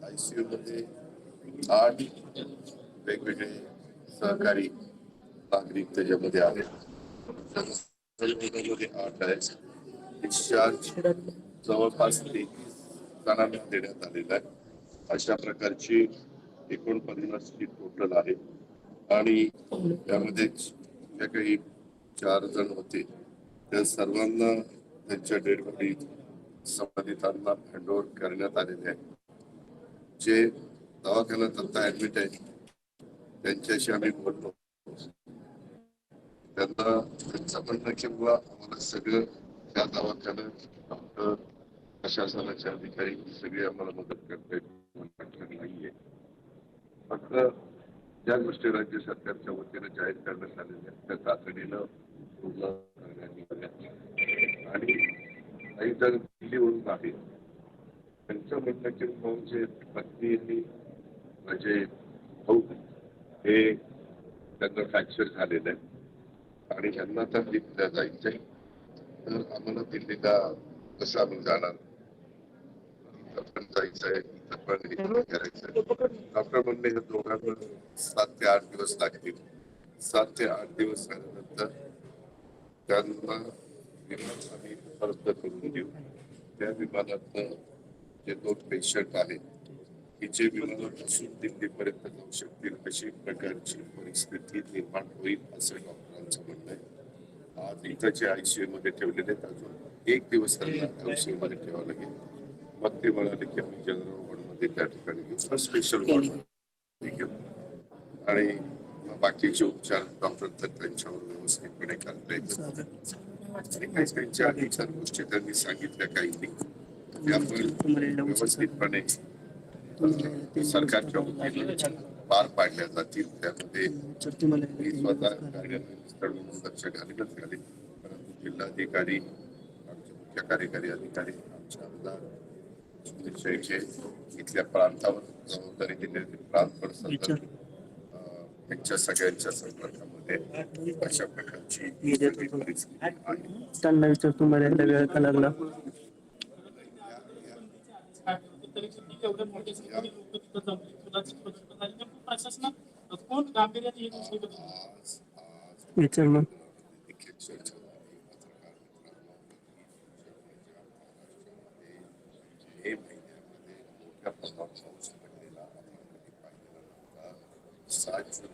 ICU मध्ये 8 वेगवेगळे सहकारी नागरिक त्याच्यामध्ये आहेत. मध्ये 8 आहेत. डिस्चार्ज जवळपास 33 जणांना देण्यात आलेला आहे. अशा प्रकारची 49 टोटल आहे. आणि त्यामध्ये ज्या काही 4 जण होते त्या सर्वांना त्यांच्या डेड बॉडी संबंधितांना हँडओव्हर करण्यात आलेले आहे. जे दवाखान्यात आता ऍडमिट आहेत त्यांच्याशी आम्ही बोललो. त्यांना त्यांचं म्हणणं किंवा आम्हाला सगळं त्या दवाखान्यात डॉक्टर प्रशासनाचे अधिकारी सगळे आम्हाला मदत करतायत नाहीये. फक्त ज्या गोष्टी राज्य सरकारच्या वतीने जाहीर करण्यात आलेल्या त्या तातडीनं पूर्ण करण्यात आणि काही जण दिल्लीवरून आहेत त्यांचं म्हणणं की म्हणजे पत्नी यांनी माझे भाऊ हे त्यांना फ्रॅक्चर झालेलं आहे आणि यांना तर दिल्लीला जायचंय. तर आम्हाला दिल्लीला कसं आम्ही जाणार, पण जायचंय पण करायचंय. डॉक्टर म्हणले हे दोघांना 7 ते 8 दिवस लागतील. 7 ते 8 दिवस झाल्यानंतर त्यांना विमान आम्ही उपलब्ध करून देऊ. त्या विमानातनं जे 2 पेशंट आहेत की जे विमानापासून दिल्लीपर्यंत जाऊ शकतील अशी प्रकारची परिस्थिती निर्माण होईल असं डॉक्टरांचं म्हणणं आहे. आज इथं जे ICU मध्ये ठेवलेले आहेत अजून 1 दिवस त्यांना ICU मध्ये ठेवावं लागेल. मग ते म्हणाले की आम्ही जनरल वॉर्डमध्ये त्या ठिकाणी घेऊ, स्पेशल वॉर्डमध्ये घेऊ आणि बाकीचे उपचार डॉक्टर तर त्यांच्यावर व्यवस्थितपणे करता आणि काही त्यांच्या इतर गोष्टी त्यांनी सांगितल्या काहींनी आपण व्यवस्थितपणे सरकारच्या वतीने पार पाडल्या जातील. त्यामध्ये मी स्वतः कार्यस्थळ म्हणून लक्ष घालीनच घालीन, परंतु जिल्हाधिकारी, आमचे मुख्य कार्यकारी अधिकारी, आमचे आमदार विषयीचे इथल्या प्रांतावर जबाबदारी दिलेली प्रांत पण सतत त्यांच्या सगळ्यांच्या संपर्कामध्ये अशा प्रकारची परिस्थिती आहे. त्यांना विचारतो मर्यादा वेळ का लागला. विचार मग मे महिन्यामध्ये मोठ्या प्रमाणात पाऊस पडलेला आपण कधी पाहिलेला नव्हता. 7 जून